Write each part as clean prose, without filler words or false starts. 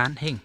านเฮง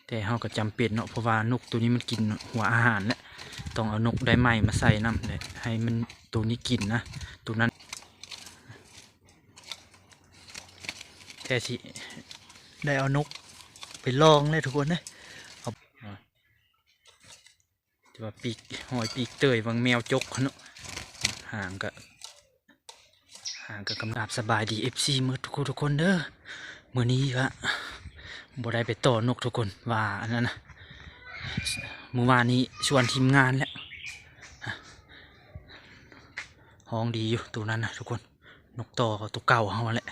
แต่เราก็จำเป็นเนาะเพราะว่านกตัวนี้มันกินหัวอาหารแหละต้องเอานกได้ไหมมาใส่น้ำเลยให้มันตัวนี้กินนะตัวนั้นแท้สิได้เอานกไปลองเลยทุกคนนะเอาจะว่าปีกหอยปีกเตยบางแมวจกเนาะห่างกับกำลับสบายดี FC มือทุกคนเด้อมือนี้ก็บ่ได้ไปต่อนกทุกคนว่าอันนั้นนะเมื่อวานนี้ชวนทีมงานแล้วห้องดีอยู่ตัวนั้นนะทุกคนนกต่อตัวเก่าเขาแหละ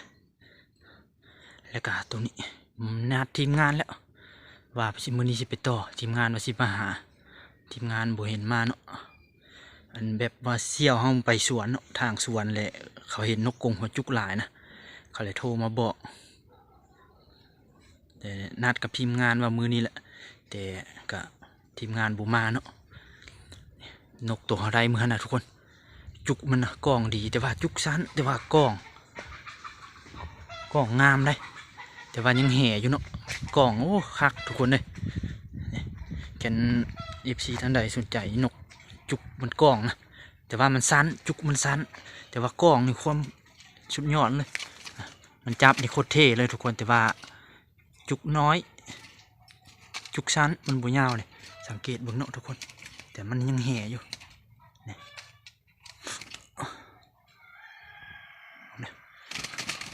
แล้วก็ตัวนี้นัดทีมงานแล้วว่ามือนี้สิไปต่อทีมงานว่าสิมาหาทีมงานบ่เห็นมาเนาะอันแบบว่าเสี่ยวห้องไปสวนเนาะทางสวนแหละเขาเห็นนกกรงหัวจุกหลายนะเขาเลยโทรมาบอกแต่นัดกับทีมงานว่ามือนี้แหละแต่กับทีมงานบูมาเนาะนกตัวอะไรมือนะทุกคนจุกมันนะกล้องดีแต่ว่าจุกสั้นแต่ว่ากล้องงามเลยแต่ว่ายังแห่อยู่เนาะกล้องโอ้คักทุกคนเลยแกนFCท่านใดสนใจนกจุกมันกล้องนะแต่ว่ามันสั้นจุกมันสั้นแต่ว่ากล้องนี่ความสุดยอดเลยมันจับนี่โคตรเท่เลยทุกคนแต่ว่าจุกน้อยจุกสั้นมันบุยาวเลยสังเกตเบื้องนอกทุกคนแต่มันยังแห่อยู่นี่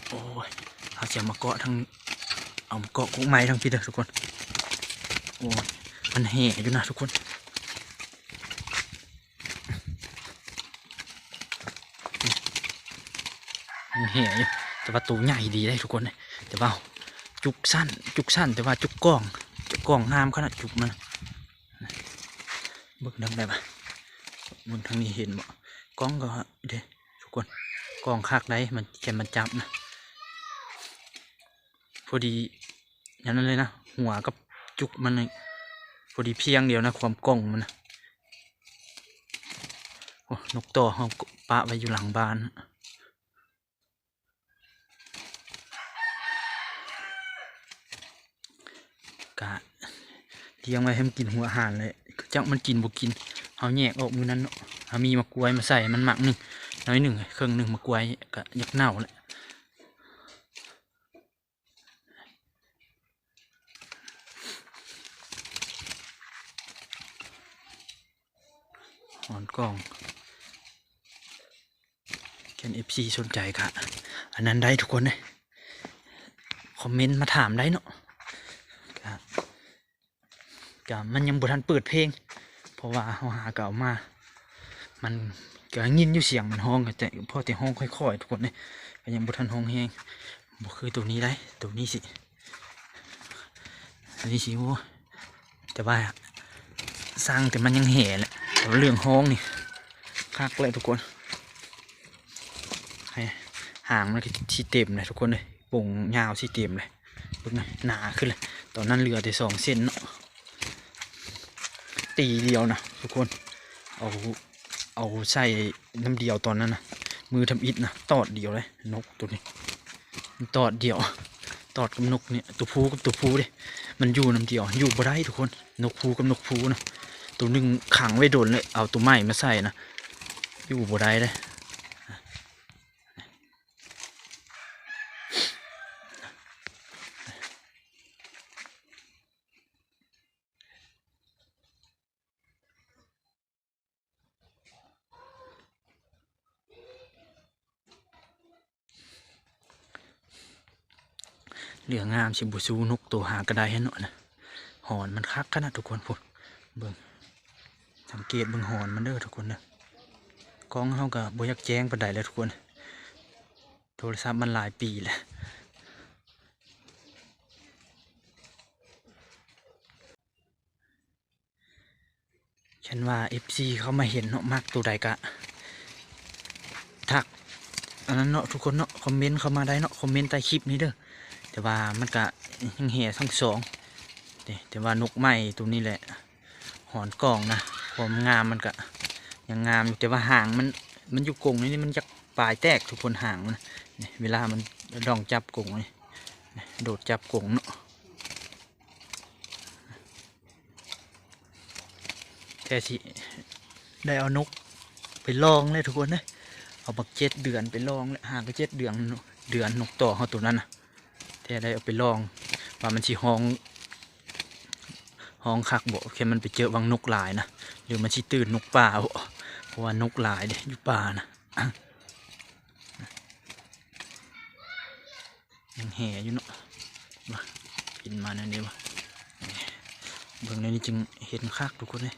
โอ้ยเอาเสียมาเกาะทั้งเอาเกาะกุ้งไม้ทั้งพี่เด้อทุกคนโอ้ยมันแห่อยู่นะทุกคนมันแห่อยู่แต่ว่าตัวใหญ่ดีเลยทุกคนเลยแต่ว่าจุกสั้นแต่ว่าจุกกล้องงามขนาดจุกมันเบิกดังได้ปะบนทางนี้เห็นบ่กล้องก็เด้ทุกคนกล้องคักได้มันแค่มันจับนะพอดีอย่างนั้นเลยนะหัวกับจุกมันพอดีเพียงเดียวนะความกล้องมันนะโอ้นกต่อเขาปะไว้อยู่หลังบ้านกะเลี้ยงไว้ให้มันกินหัวอาหารเลยจังมันกินบุกินเอาแยกออกมือนั้นเนาะเอามีมะกรูดมาใส่มันหมักหนึ่งน้อยหนึ่งเครื่องหนึ่งมะกรูดกะยักเน่าเลยหอนกล้องแค่FCสนใจค่ะอันนั้นได้ทุกคนเลยคอมเมนต์มาถามได้เนาะกะมันยังบ่ทันเปิดเพลงเพราะว่าเขาหาเก่ามามันก็ยินอยู่เสียงมันห้องแต่พอแต่ห้องค่อยๆทุกคนเลยก็ยังบ่ทันห้องแห้งบ่คือตัวนี้ได้ตัวนี้สิอันนี้สิโอ้แต่ว่าสร้างแต่มันยังแห่แหละแต่เรื่องห้องนี่คักเลยทุกคนห่างมันก็ที่เต็มเลยทุกคนเลยโป่งยาวที่เต็มเลยดูหน่อยหนาขึ้นเลยตอนนั้นเหลือแต่2 เส้นเนาะตีเดียวนะทุกคนเอาใส่น้ำเดียวตอนนั้นนะมือทำอิฐนะตอดเดียวเลยนกตัวนี้มันตอดเดียวตอดกับนกเนี่ยตัวผู้กับตัวผู้ดิมันอยู่น้ำเดียวอยู่บ่ได้ทุกคนนกผู้กับนกผู้นะตัวหนึ่งขังไว้โดนเลยเอาตัวใหม่มาใส่นะอยู่บ่ได้เลยเหลืองามชิบุซูนกตัวหากระไดให้หน่อยนะหอนมันคักขนาดทุกคนพูดเบิ่งสังเกตเบิ่งหอนมันเด้อทุกคนนะกล้องเขากับบยักแจ้งปานใดเลยทุกคนโทรศัพท์มันหลายปีแหละฉันว่า FC เขามาเห็นเนาะมากตัวใดกะทักอันนั้นเนาะทุกคนเนาะคอมเมนต์เข้ามาได้เนาะคอมเมนต์ใต้คลิปนี้เด้อแต่ว่ามันกะยังแห่ทั้งสองแต่ว่านกไม้ตัวนี้แหละหอนกล่องนะความงามมันกะยังงามอยู่แต่ว่าห่างมันอยู่กรงนี่มันจะปลายแตกทุกคนห่างมันเวลามัน เดี๋ยวลองจับกุ้งเลยโดดจับกุ้งเนาะแค่สิได้เอานกไปลองเลยทุกคนเลยเอาบัก7 เดือนไปลองเลยห่างก็7 เดือนนกต่อเขาตัวนั้นนะแค่ได้เอาไปลองว่ามันสิห้องคักบ่แค่มันไปเจอวังนกหลายนะหรือมันสิตื่นนกป่าบ่เพราะว่านกหลายเด้อยู่ป่านะยังแห่อยู่เนาะมากินมาในนี้วะเบื้องในนี้จึงเห็นคักทุกคนเลย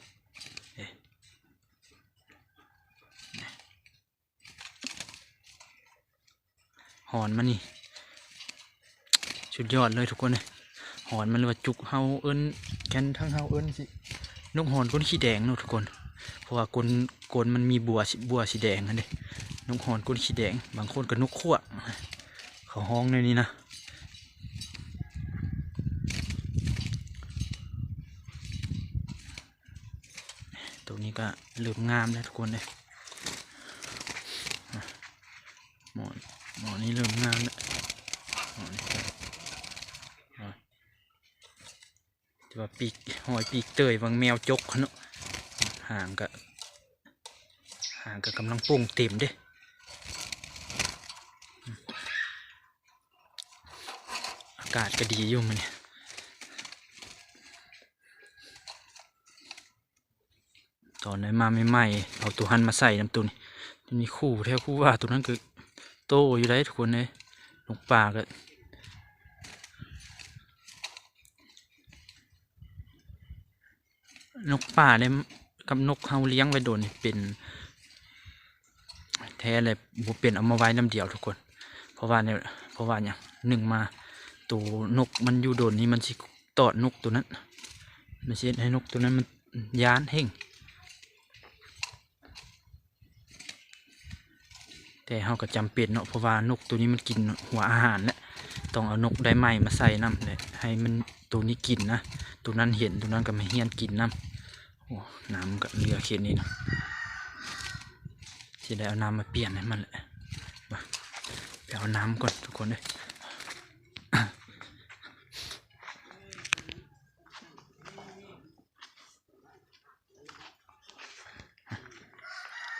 หอนมันนี่สุดยอดเลยทุกคนเลยหอนมันเลยว่าจุกเฮาเอิ้นแกนทั้งเฮาเอิ้นสินกหอนก้นขี้แดงเนาะทุกคนเพราะว่าก้นมันมีบัวสีแดงนั่นเด้นกหอนก้นขี้แดงบางคนก็นกขั้วเขาห้องในนี้นะตัวนี้ก็เริ่มงามแล้วทุกคนเลยหมอนี้เริ่มงามแล้วจะว่าปีกหอยปีกเตยบางแมวจกเนาะห่างก็กำลังโป่งเต็มเด้อากาศก็ดีอยู่มันเนี่ยตอนนั้นมาใหม่ๆเอาตัวหันมาใส่น้ำตัวนี้มีคู่แถวคู่ว่าตัวนั้นคือโตอยู่ได้ทุกคนเลยนกป่าก็นกป่าเนี่ยกับนกเฮาเลี้ยงไว้โดนเป็นแท้เลยบุเป็นเอามาไว้น้ำเดียวทุกคนเพราะว่าเนี่ยหนึ่งมาตัวนกมันอยู่โดนนี้มันสิตอดนกตัวนั้นมันสิให้นกตัวนั้นมันย้านเห่งแต่เขาก็จำเป็นเนาะเพราะว่านกตัวนี้มันกินหัวอาหารแหละต้องเอานกได้ไหมมาใส่น้ำเลยให้มันตัวนี้กินนะตัวนั้นเห็นตัวนั้นก็ไม่เฮียนกินน้ำโอ้น้ำก็เรือเข็นนี่นะที่ได้เอาน้ำมาเปลี่ยนให้มันแหละมาไปเอาน้ำก่อนทุกคนเลย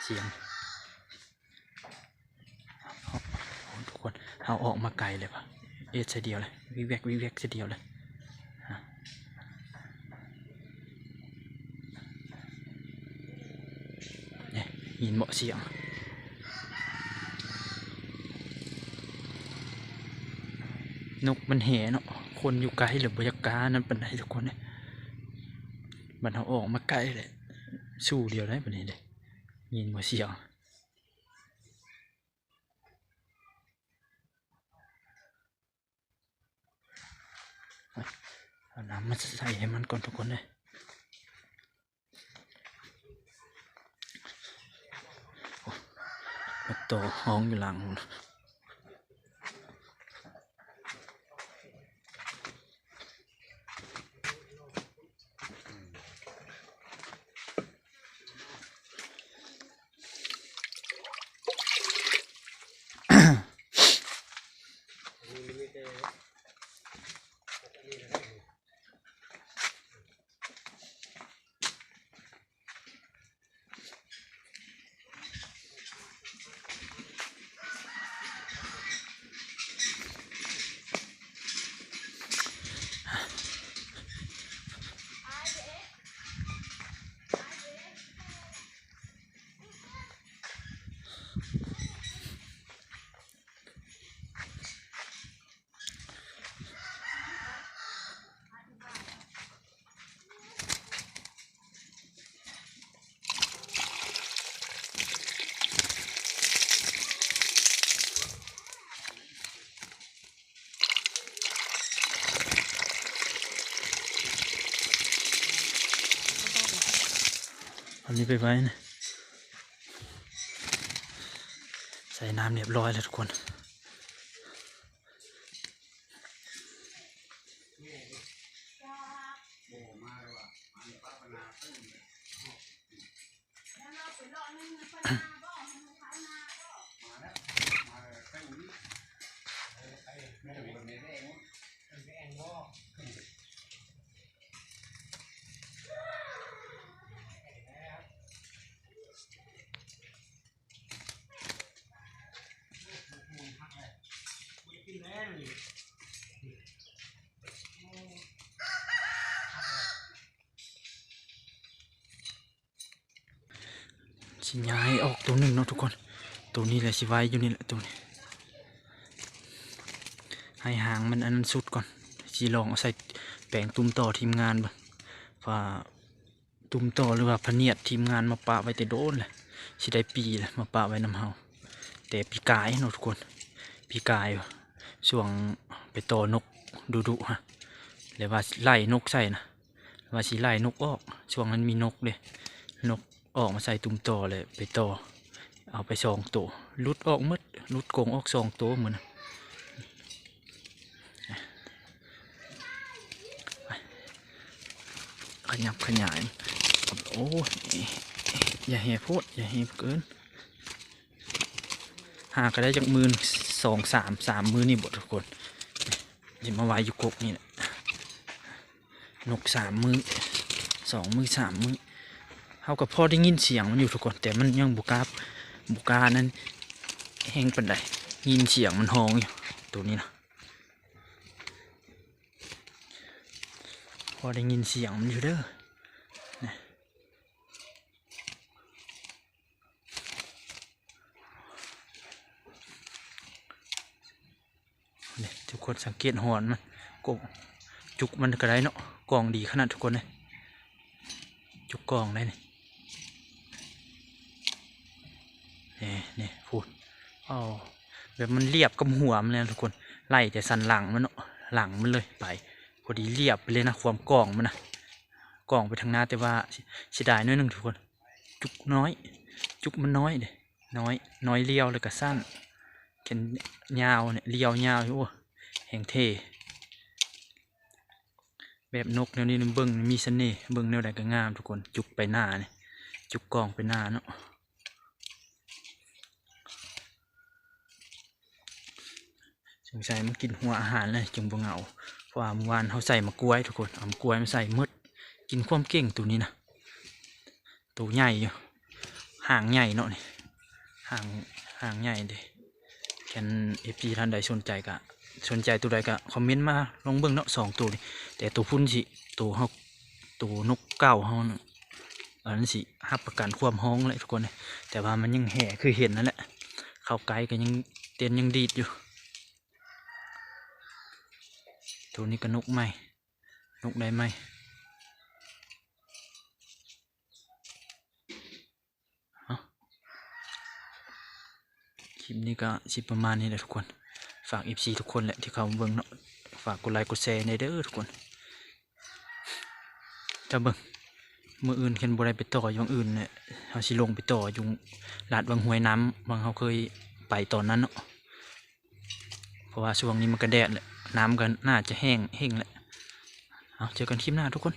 เสียงทุกคนเอาออกมาไกลเลยปะเอ็ดเดียวเลยวิเวกเดียวเลยเนี่ยยินเบาเสียงนกมันแห่เนาะคนอยู่ไกลหรือบรรยากาศนั้นเป็นไรทุกคนเนี่ยมันเอาออกมาไกลเลยสู้เดียวได้ปะเนี่ยเลยยินเบาเสียงเอาน้ำมาใส่ให้มันก่อนทุกคนเลยมาโตห้องอยู่หลังอันนี้ไปไว้นะใส่น้ำเรียบร้อยแล้วทุกคน สิย้ายออกตัวหนึ่งเนาะทุกคนตัวนี้แหละสิไว้อยู่นี่แหละตัวนี้ให้หางมันอันนั้นสุดก่อนสิลองเอาใส่แปลงตุ้มต่อทีมงานบ้างว่าตุ้มต่อหรือว่าพะเนียดทีมงานมาปะไว้แต่โดนเลยสิได้ปีเลยมาปะไว้น้ำเฮาแต่ปีกายเนาะทุกคนปีกายช่วงไปต่อนกดุฮะหรือว่าไล่นกใส่นะว่าสิไล่นกออกช่วงนั้นมีนกเลยนกออกมาใส่ตุ้มต่อเลยไปต่อเอาไป2 ตัวลุดออกมืดลุดโกงออก2 ตัวเหมือนขยับขยายโอ้อย่าแห่พูดอย่าแห่เกินหาก็ได้จากมือ2 3 มือนี่บททุกคนจะมาไว้อยู่กกนี่แหละนก3 มือ2 มือ3 มือเขากับพ่อได้ยินเสียงมันอยู่ทุกคนแต่มันยังบุกานั้นแห้งเป็นไดยินเสียงมันห้องอยู่ตัวนี้นะพอได้ยินเสียงมันอยู่เด้อเนี่ยทุกคนสังเกตหอนมันกงจุกมันก็ได้เนาะกองดีขนาดทุกคนเลยจุกกองได้นี่พูดอ๋อแบบมันเรียบกับหัวมันเลยทุกคนไล่แต่สันหลังมันเนาะหลังมันเลยไปพอดีเรียบไปเลยนะความกองมันนะกองไปทางหน้าแต่ว่าเสียดายน้อยหนึ่งทุกคนจุกน้อยจุกมันน้อยเด้น้อยเลี้ยวเลยก็สั้นแขนยาวเนี่ยเลี้ยวยาวอยู่แห่งเทแบบนกแนวนี้เบิ้งมีเสน่ห์เบิ้งแนวใดก็งามทุกคนจุกไปหน้าเนี่ยจุกกองไปหน้าเนาะสงสัยมันกินหัวอาหารเลยจึงบ่เหงาเพราะว่าเมื่อวานเขาใส่มะกล้วยทุกคนเอามะกล้วยมาใส่มืดกินความเก่งตัวนี้นะตัวใหญ่อยู่หางใหญ่เนาะนี่หางใหญ่เด้แค่FGท่านใดสนใจตัวใดก็คอมเมนต์มาลองเบิ่งเนาะ2 ตัวนี่แต่ตัวพุ่นสิตัวเฮาตัวนกเก้าเฮาอันนั้นสิรับประกันความห้องเลยทุกคนเลยแต่ว่ามันยังแห่คือเห็นนั่นแหละเข้าไกลก็ยังเต้นยังดีดอยู่ตัวนี้ก็นกใหม่นกได้ไหมคลิปนี้ก็สิประมาณนี้แหละทุกคนฝาก FC ทุกคนแหละที่เขาเบิ่งเนาะฝากกดไลค์กดแชร์ในเด้อทุกคนจะเบิ่งมืออื่นเห็นบ่ได้ไปต่ออยู่อื่นเนี่ยเขาสิลงไปต่ออยู่ลาดวังห้วยน้ำบางเขาเคยไปตอนนั้นเนาะเพราะว่าช่วงนี้มันก็แดดแหละน้ำกันน่าจะแห้งแหละเอาเจอกันคลิปหน้าทุกคน